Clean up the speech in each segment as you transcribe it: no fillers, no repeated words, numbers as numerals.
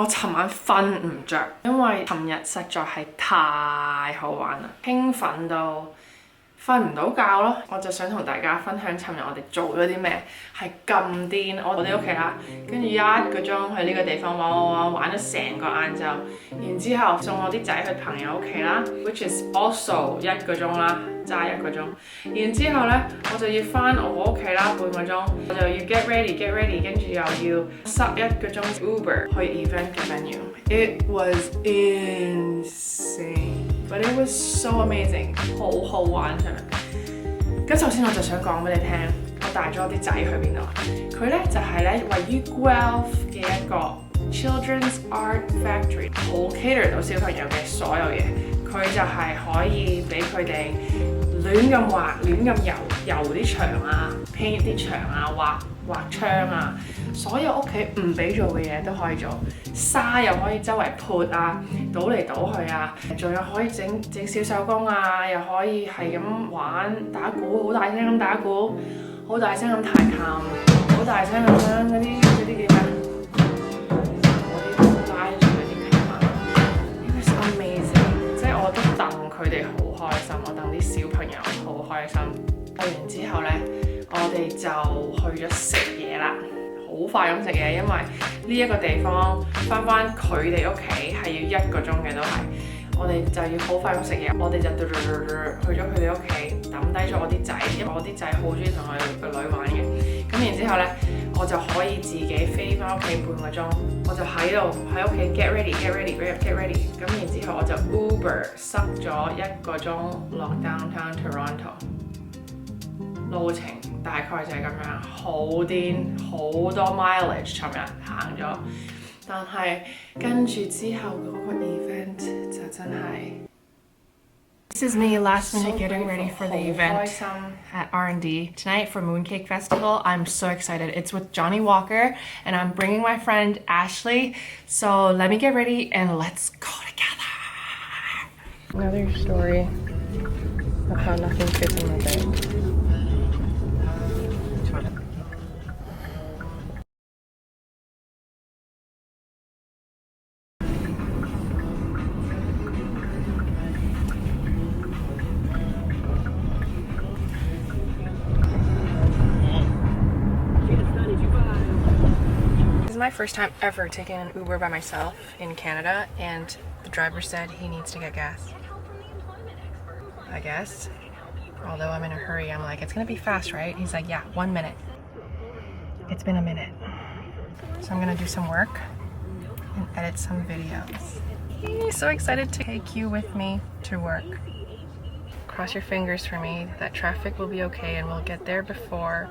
我尋晚瞓唔着，因為尋日實在係太好玩啦，興奮到瞓唔到覺咯。我就想同大家分享尋日我哋做咗啲咩，係咁癲。我哋屋企啦，跟住1個鐘去呢個地方玩咗成個晏晝，然之後送我啲仔去朋友屋企啦 ，which is also 1個鐘啦，揸1個鐘。然之後咧，我就要翻我屋企啦，半個鐘，我就要 get ready， 跟住又要塞1個鐘 Uber 去 event 嘅 venue。It was insane, but it was so amazing， 好好玩係咪？咁首先我就想講俾你聽，我帶咗我啲仔去邊度啊？佢咧就係咧位於 Guelph 嘅一個 Children's Art Factory， 好 cater 到小朋友嘅所有嘢。佢就係可以俾佢哋亂咁畫、亂咁油啲牆啊、paint 啲牆啊、畫窗啊，所有屋企唔俾做嘅嘢都可以做。沙又可以周圍潑啊，倒嚟倒去啊，仲有可以整小手工啊，又可以係咁玩打鼓，好大聲咁打鼓，好大聲咁彈琴，好大聲咁樣嗰啲叫咩？嗰啲拉住嗰啲琴啊 ，It was amazing， 即係我都戥佢哋好開心，我戥啲小朋友好開心。去完之後咧，我哋就去咗食嘢啦。好快咁食嘢，因為呢一個地方翻佢哋屋企係要1個鐘嘅都係，我哋就要好快咁食嘢。我哋就去咗佢哋屋企，抌低咗我啲仔，因為我啲仔好中意同佢個女玩嘅。咁然之後呢，我就可以自己飛翻屋企半個鐘，我就喺屋企 get ready。咁然之後我就 Uber 塞咗1個鐘落 downtown Toronto。路程大概就係咁樣，好癲，好多 mileage 尋日行咗，但係跟住之後嗰個 event 就真係。This is me last minute getting ready for the event at R&D tonight for Mooncake Festival. I'm so excited. It's with Johnnie Walker and I'm bringing my friend Ashley. So let me get ready and let's go together. Another story of how nothing fits in my bag. This is my first time ever taking an Uber by myself in Canada, and the driver said he needs to get gas. I guess. Although I'm in a hurry, I'm like, it's gonna be fast, right? He's like, yeah, 1 minute. It's been a minute. So I'm gonna do some work and edit some videos. I'm so excited to take you with me to work. Cross your fingers for me that traffic will be okay and we'll get there before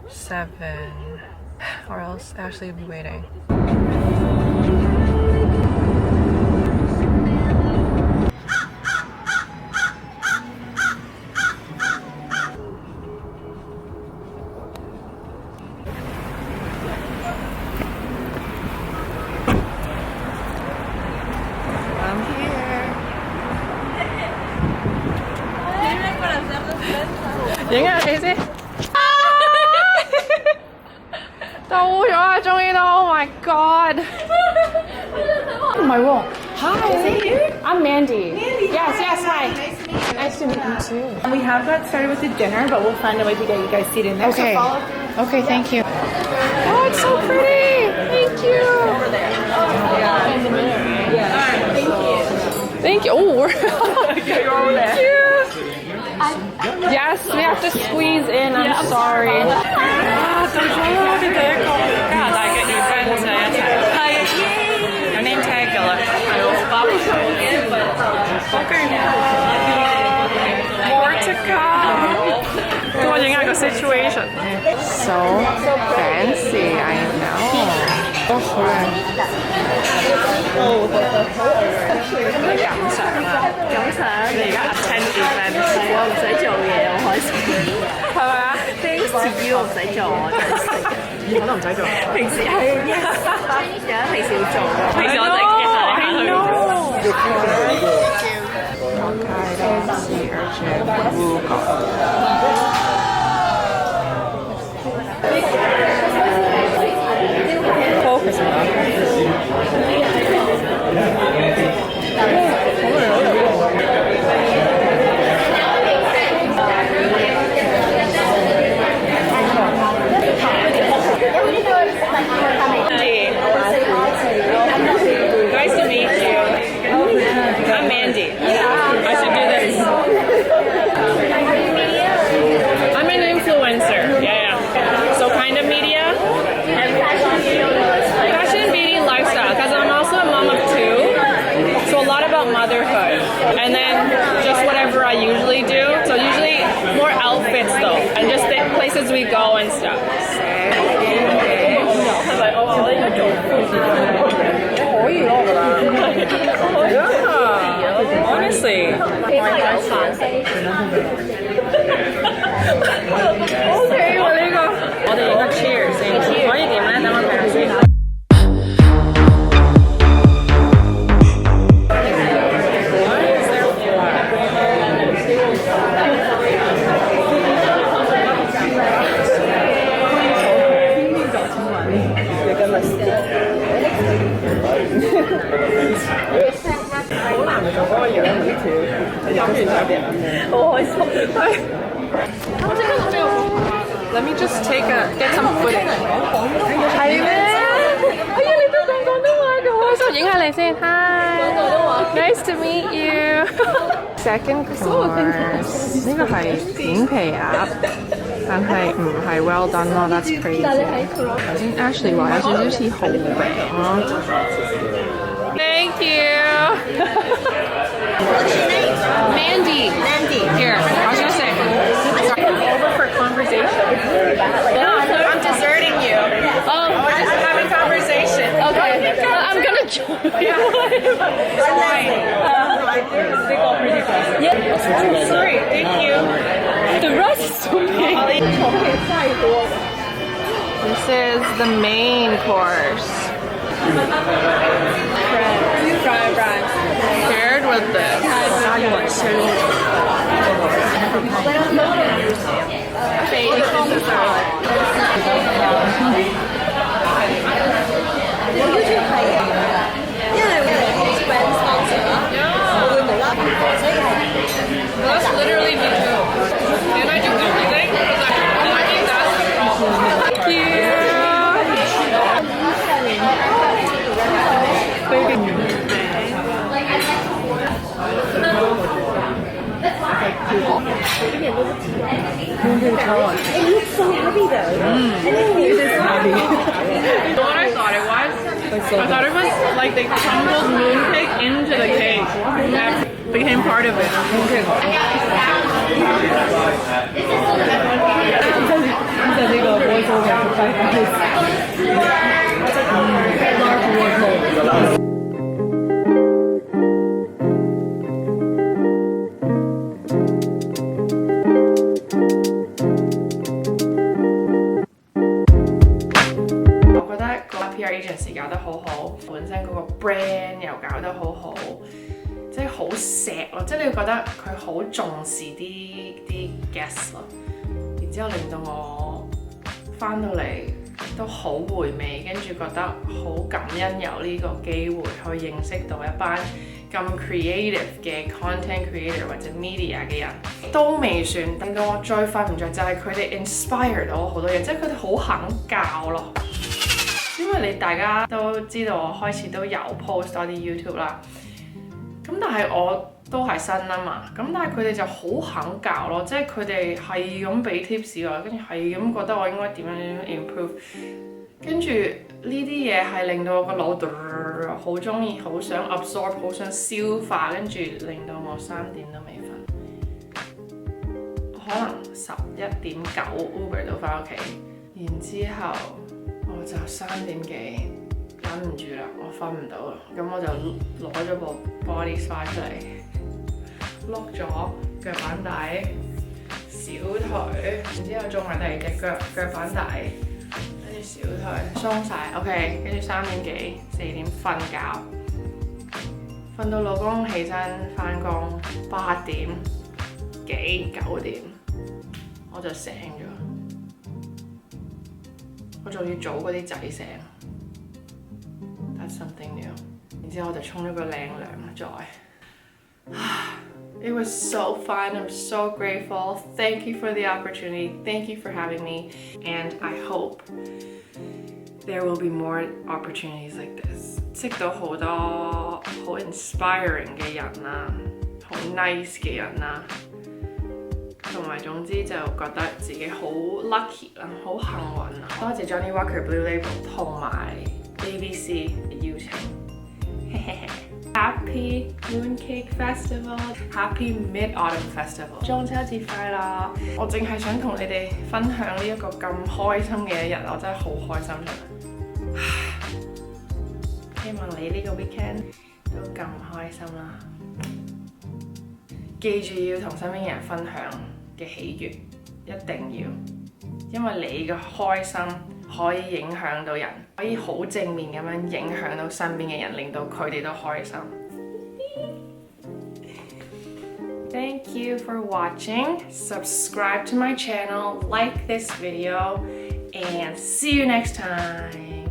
7, or else Ashley will be waiting.影下你先，到咗啊！終於到 ，Oh my God！ 唔係喎 ，Hi， I'm Mandy. Yes, hi. Nice to meet you too. We have got started with the dinner, but we'll find a way to get you guys seated next. Okay. Okay, thank you. Oh, it's so pretty. Thank you. Over there. Yeah, in the middle. Yeah. All right, Thank you. Oh, we're you're over there. Thank you. Yes, we have to squeeze in. I'm sorry. 到咗啦，第一個加拿大嘅 event 就一齊，係有 name tag 㗎啦，係我包好勁，More to come。咁我影下個 situation。So fancy, I know。都好靚。你感想啦？感想你而家 attend event，我唔使做嘢，我開心。係咪啊 Thanks to you， 我唔使做，我真係識。我都唔使做。平時係，有得平時要做。平時我就行嚟行去。Sea urchin, wukong. Focus on that. motherhood, and then just whatever I usually do. So usually more outfits though, and just the places we go and stuff. Yeah, honestly. OK， 我呢個，我哋影個 cheers 先，可以點咧？等我睇下先。好難做嗰個樣呢條，飲完就變，好開心。Let me just get some footage。係咩？哎呀，你都講廣東話嘅喎，我影下你先。Hi，nice to meet you。Second course， 呢個係片皮鴨，但係唔係 well done 咯 ，that's crazy。頭先 Ashley 話有少少似蠔餅咯。Thank you。What's your name? Mandy. Mandy. Here, I was gonna say. Over for conversation. I'm deserting you. Oh, We're just having conversation. okay. I'm gonna join you. Yeah. Sorry. Thank you. The rest is so big. This is the main course. Fried rice. Paired with this. That's literally me too. And I do everything because I think that's thank you. It looks so heavy though. It is heavy. You know what I thought it was? I thought it was like they crumbled mooncake into the cake. That became part of it. PR agency 搞得好好，本身嗰個 brand 又搞得好好，即係好錫咯，即係你會覺得佢好重視啲 guest 咯，然之後令到我翻到嚟都好回味，跟住覺得好感恩有呢個機會去認識到一班咁 creative 嘅 content creator 或者 media 嘅人，都未算令到我最瞓唔着，就係佢哋 inspire 到我好多嘢，即係佢哋好肯教咯。因為你大家都知道我開始都有 post 多啲 YouTube 啦，咁但係我都係新啊嘛，咁但係佢哋就好肯教咯，即係佢哋係咁俾 tips 我，跟住係咁覺得我應該點樣 improve， 跟住呢啲嘢係令到我個腦好中意，好想 absorb， 好想消化，跟住令到我3點都未瞓，可能11.9 Uber 到翻屋企，然之後。我就3點幾忍唔住啦，我瞓唔到啦，咁我就攞咗部 body spa 出嚟，lock 咗腳板底、小腿，然之後做埋第二隻腳板底，跟住小腿鬆晒 OK， 跟住3點幾、4點瞓覺，瞓到老公起身返工8點幾、9點，我就醒咗。我仲要早嗰啲仔醒 ，that's something new。然之後我就沖咗個靚涼再。It was so fun. I'm so grateful. Thank you for the opportunity. Thank you for having me. And I hope there will be more opportunities like this. 識到好多好 inspiring 嘅人啦，好 nice 嘅人啦。同埋總之就覺得自己好 lucky 啦，好幸運啊！多謝 Johnnie Walker Blue Label 同埋 ABC 嘅邀請。Happy Mooncake Festival，Happy Mid-Autumn Festival， 中秋節快樂！我淨係想同你哋分享呢一個咁開心嘅一日，我真係好開心希望你呢個 weekend 都咁開心啦！記住要同身邊嘅人分享嘅喜悅，一定要，因為你嘅開心可以影響到人，可以好正面咁樣影響到身邊嘅人，令到佢哋都開心。Thank you for watching. Subscribe to my channel, like this video, and see you next time.